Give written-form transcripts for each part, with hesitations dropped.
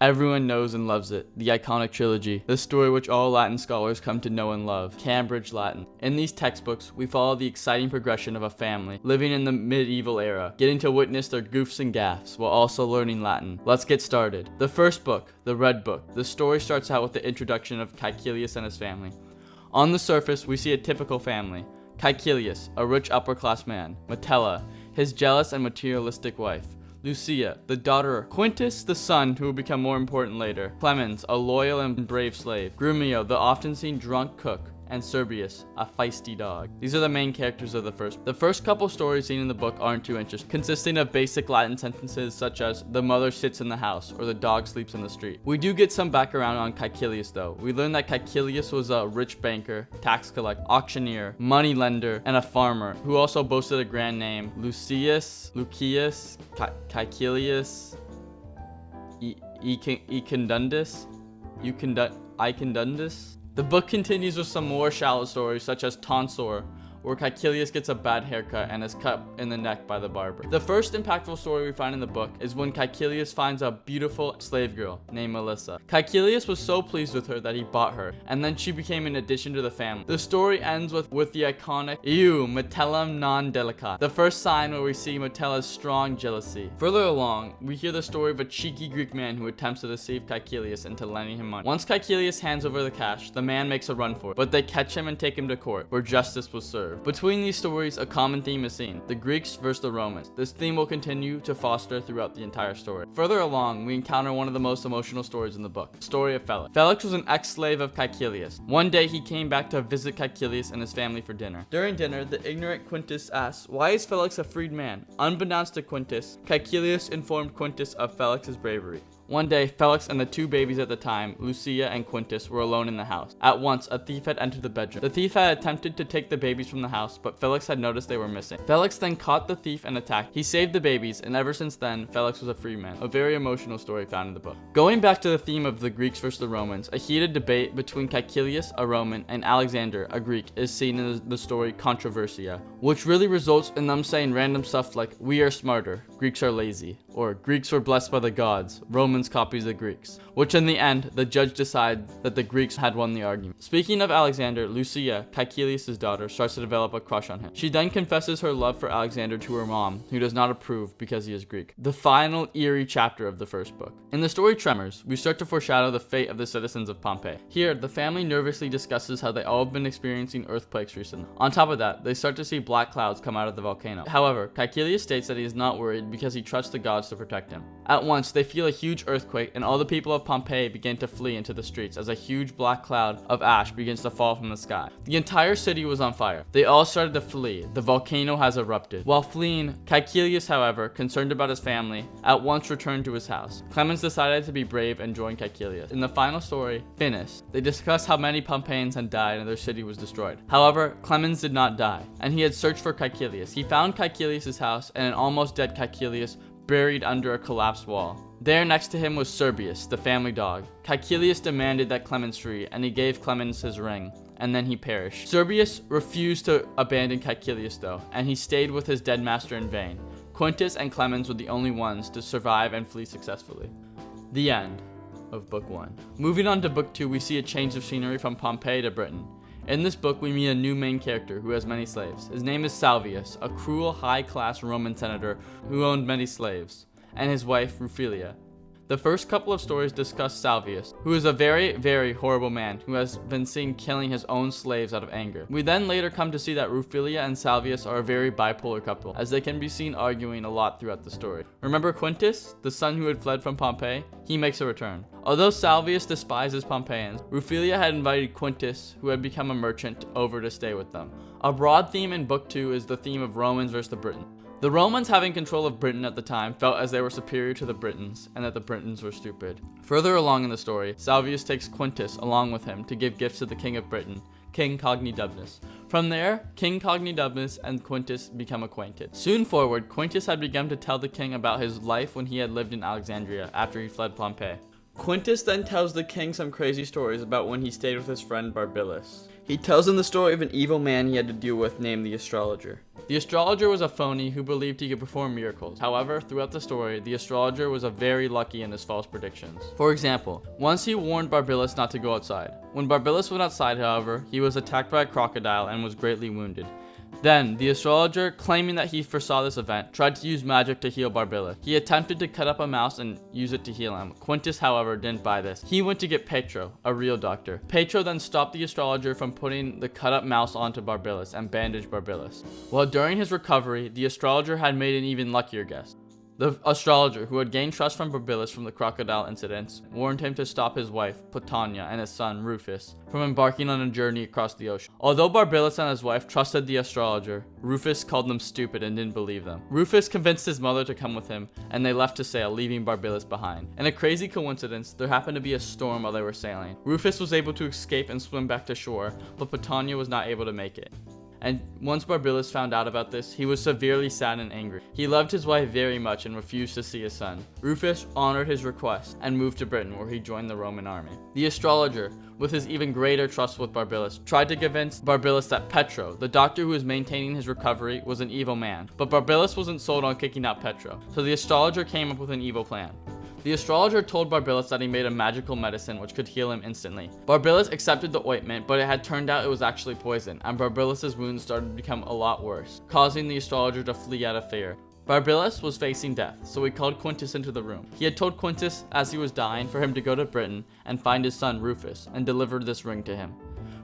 Everyone knows and loves it, the iconic trilogy, the story which all Latin scholars come to know and love, Cambridge Latin. In these textbooks, we follow the exciting progression of a family living in the medieval era, getting to witness their goofs and gaffes while also learning Latin. Let's get started. The first book, the Red Book. The story starts out with the introduction of Caecilius and his family. On the surface, we see a typical family. Caecilius, a rich upper-class man. Metella, his jealous and materialistic wife. Lucia, the daughter. Quintus, the son, who will become more important later. Clemens, a loyal and brave slave. Grumio, the often seen drunk cook. And Serbius, a feisty dog. These are the main characters of the first couple stories seen in the book aren't too interesting, consisting of basic Latin sentences such as the mother sits in the house or the dog sleeps in the street. We do get some background on Caecilius though. We learn that Caecilius was a rich banker, tax collector, auctioneer, money lender, and a farmer who also boasted a grand name. Lucius, Caecilius, Icundundus. The book continues with some more shallow stories such as Tonsor, where Caecilius gets a bad haircut and is cut in the neck by the barber. The first impactful story we find in the book is when Caecilius finds a beautiful slave girl named Melissa. Caecilius was so pleased with her that he bought her, and then she became an addition to the family. The story ends with the iconic Metellum non delicat, the first sign where we see Metella's strong jealousy. Further along, we hear the story of a cheeky Greek man who attempts to deceive Caecilius into lending him money. Once Caecilius hands over the cash, the man makes a run for it, but they catch him and take him to court, where justice was served. Between these stories, a common theme is seen: the Greeks versus the Romans. This theme will continue to foster throughout the entire story. Further along, we encounter one of the most emotional stories in the book, the story of Felix. Felix was an ex-slave of Caecilius. One day, he came back to visit Caecilius and his family for dinner. During dinner, the ignorant Quintus asks, "Why is Felix a freed man?" Unbeknownst to Quintus, Caecilius informed Quintus of Felix's bravery. One day, Felix and the two babies at the time, Lucia and Quintus, were alone in the house. At once, a thief had entered the bedroom. The thief had attempted to take the babies from the house, but Felix had noticed they were missing. Felix then caught the thief and attacked. He saved the babies, and ever since then, Felix was a free man. A very emotional story found in the book. Going back to the theme of the Greeks versus the Romans, a heated debate between Caecilius, a Roman, and Alexander, a Greek, is seen in the story Controversia, which really results in them saying random stuff like, "We are smarter, Greeks are lazy," or "Greeks were blessed by the gods, Romans copies the Greeks," which in the end, the judge decides that the Greeks had won the argument. Speaking of Alexander, Lucia, Caecilius' daughter, starts to develop a crush on him. She then confesses her love for Alexander to her mom, who does not approve because he is Greek. The final eerie chapter of the first book. In the story Tremors, we start to foreshadow the fate of the citizens of Pompeii. Here, the family nervously discusses how they all have been experiencing earthquakes recently. On top of that, they start to see black clouds come out of the volcano. However, Caecilius states that he is not worried because he trusts the gods to protect him. At once, they feel a huge earthquake, and all the people of Pompeii begin to flee into the streets as a huge black cloud of ash begins to fall from the sky. The entire city was on fire. They all started to flee. The volcano has erupted. While fleeing, Caecilius, however, concerned about his family, at once returned to his house. Clemens decided to be brave and join Caecilius. In the final story, Finis, they discuss how many Pompeians had died and their city was destroyed. However, Clemens did not die, and he had searched for Caecilius. He found Caecilius' house and an almost dead Caecilius buried under a collapsed wall. There next to him was Serbius, the family dog. Caecilius demanded that Clemens free, and he gave Clemens his ring, and then he perished. Serbius refused to abandon Caecilius though, and he stayed with his dead master in vain. Quintus and Clemens were the only ones to survive and flee successfully. The end of Book 1. Moving on to Book 2, we see a change of scenery from Pompeii to Britain. In this book, we meet a new main character who has many slaves. His name is Salvius, a cruel, high-class Roman senator who owned many slaves, and his wife, Rufilia. The first couple of stories discuss Salvius, who is a very, very horrible man who has been seen killing his own slaves out of anger. We then later come to see that Rufilia and Salvius are a very bipolar couple, as they can be seen arguing a lot throughout the story. Remember Quintus, the son who had fled from Pompeii? He makes a return. Although Salvius despises Pompeians, Rufilia had invited Quintus, who had become a merchant, over to stay with them. A broad theme in Book 2 is the theme of Romans versus the Britons. The Romans, having control of Britain at the time, felt as they were superior to the Britons, and that the Britons were stupid. Further along in the story, Salvius takes Quintus along with him to give gifts to the king of Britain, King Cognidubnus. From there, King Cognidubnus and Quintus become acquainted. Soon forward, Quintus had begun to tell the king about his life when he had lived in Alexandria after he fled Pompeii. Quintus then tells the king some crazy stories about when he stayed with his friend Barbilus. He tells him the story of an evil man he had to deal with named the astrologer. The astrologer was a phony who believed he could perform miracles. However, throughout the story, the astrologer was very lucky in his false predictions. For example, once he warned Barbilus not to go outside. When Barbilus went outside, however, he was attacked by a crocodile and was greatly wounded. Then, the astrologer, claiming that he foresaw this event, tried to use magic to heal Barbilus. He attempted to cut up a mouse and use it to heal him. Quintus, however, didn't buy this. He went to get Petro, a real doctor. Petro then stopped the astrologer from putting the cut up mouse onto Barbilus and bandaged Barbilus. While during his recovery, the astrologer had made an even luckier guess. The astrologer, who had gained trust from Barbilus from the crocodile incidents, warned him to stop his wife, Platania, and his son, Rufus, from embarking on a journey across the ocean. Although Barbilus and his wife trusted the astrologer, Rufus called them stupid and didn't believe them. Rufus convinced his mother to come with him, and they left to sail, leaving Barbilus behind. In a crazy coincidence, there happened to be a storm while they were sailing. Rufus was able to escape and swim back to shore, but Platania was not able to make it. And once Barbilus found out about this, he was severely sad and angry. He loved his wife very much and refused to see his son. Rufus honored his request and moved to Britain, where he joined the Roman army. The astrologer, with his even greater trust with Barbilus, tried to convince Barbilus that Petro, the doctor who was maintaining his recovery, was an evil man. But Barbilus wasn't sold on kicking out Petro, so the astrologer came up with an evil plan. The astrologer told Barbilus that he made a magical medicine which could heal him instantly. Barbilus accepted the ointment, but it had turned out it was actually poison, and Barbilus's wounds started to become a lot worse, causing the astrologer to flee out of fear. Barbilus was facing death, so he called Quintus into the room. He had told Quintus, as he was dying, for him to go to Britain and find his son Rufus, and deliver this ring to him,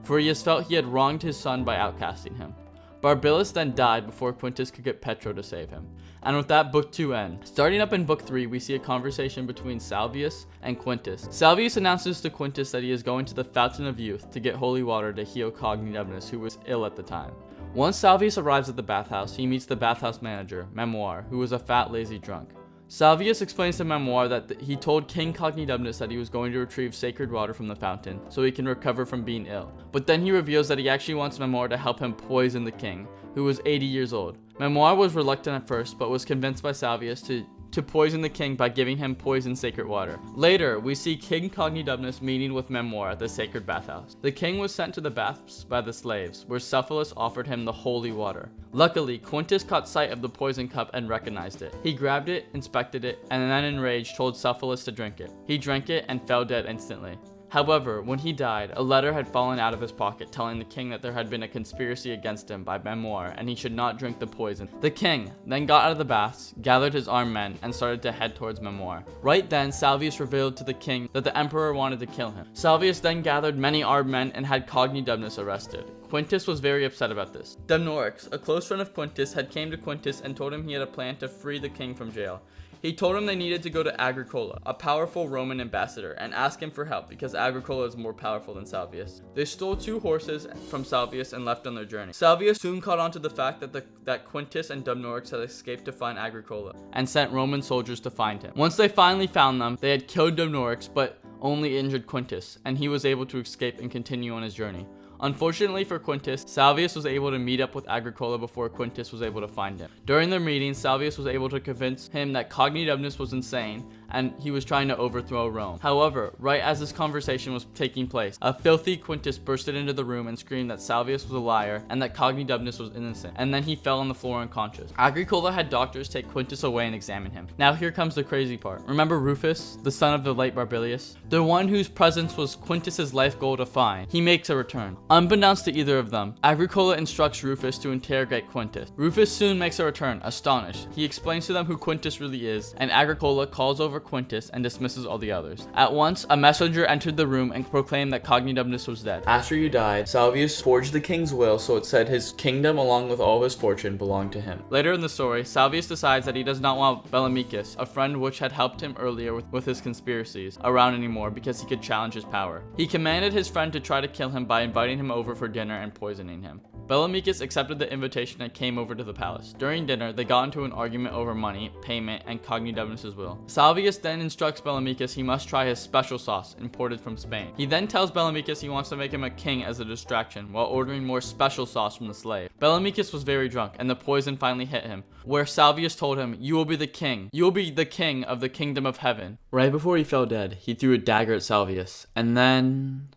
for he has felt he had wronged his son by outcasting him. Barbilus then died before Quintus could get Petro to save him. And with that, book 2 ends. Starting up in book 3, we see a conversation between Salvius and Quintus. Salvius announces to Quintus that he is going to the Fountain of Youth to get holy water to heal Cognidubnus, who was ill at the time. Once Salvius arrives at the bathhouse, he meets the bathhouse manager, Memoir, who was a fat, lazy drunk. Salvius explains to Memoir that he told King Cognidubnus that he was going to retrieve sacred water from the fountain so he can recover from being ill. But then he reveals that he actually wants Memoir to help him poison the king, who was 80 years old. Memoir was reluctant at first, but was convinced by Salvius to poison the king by giving him poisoned sacred water. Later, we see King Cognidubnus meeting with Memoir at the sacred bathhouse. The king was sent to the baths by the slaves, where Cephalus offered him the holy water. Luckily, Quintus caught sight of the poison cup and recognized it. He grabbed it, inspected it, and then enraged told Cephalus to drink it. He drank it and fell dead instantly. However, when he died, a letter had fallen out of his pocket telling the king that there had been a conspiracy against him by Memoir and he should not drink the poison. The king then got out of the baths, gathered his armed men, and started to head towards Memoir. Right then, Salvius revealed to the king that the emperor wanted to kill him. Salvius then gathered many armed men and had Cognidubnus arrested. Quintus was very upset about this. Dumnorix, a close friend of Quintus, had came to Quintus and told him he had a plan to free the king from jail. He told him they needed to go to Agricola, a powerful Roman ambassador, and ask him for help because Agricola is more powerful than Salvius. They stole 2 horses from Salvius and left on their journey. Salvius soon caught on to the fact that Quintus and Dumnorix had escaped to find Agricola, and sent Roman soldiers to find him. Once they finally found them, they had killed Dumnorix, but only injured Quintus, and he was able to escape and continue on his journey. Unfortunately for Quintus, Salvius was able to meet up with Agricola before Quintus was able to find him. During their meeting, Salvius was able to convince him that Cognidubnus was insane and he was trying to overthrow Rome. However, right as this conversation was taking place, a filthy Quintus bursted into the room and screamed that Salvius was a liar and that Cognidubnus was innocent, and then he fell on the floor unconscious. Agricola had doctors take Quintus away and examine him. Now here comes the crazy part. Remember Rufus, the son of the late Barbilius? The one whose presence was Quintus's life goal to find. He makes a return. Unbeknownst to either of them, Agricola instructs Rufus to interrogate Quintus. Rufus soon makes a return, astonished. He explains to them who Quintus really is, and Agricola calls over Quintus and dismisses all the others. At once, a messenger entered the room and proclaimed that Cognidubnus was dead. After you died, Salvius forged the king's will so it said his kingdom along with all his fortune belonged to him. Later in the story, Salvius decides that he does not want Bellamicus, a friend which had helped him earlier with his conspiracies, around anymore because he could challenge his power. He commanded his friend to try to kill him by inviting him over for dinner and poisoning him. Bellamicus accepted the invitation and came over to the palace. During dinner, they got into an argument over money, payment, and Cognidubnus' will. Salvius Salvius then instructs Bellamicus he must try his special sauce imported from Spain. He then tells Bellamicus he wants to make him a king as a distraction while ordering more special sauce from the slave. Bellamicus was very drunk and the poison finally hit him, where Salvius told him, "You will be the king. You will be the king of the kingdom of heaven." Right before he fell dead, he threw a dagger at Salvius, and then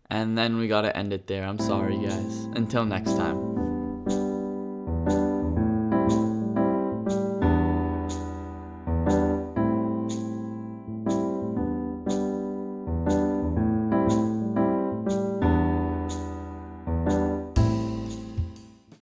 we gotta end it there. I'm sorry guys. Until next time.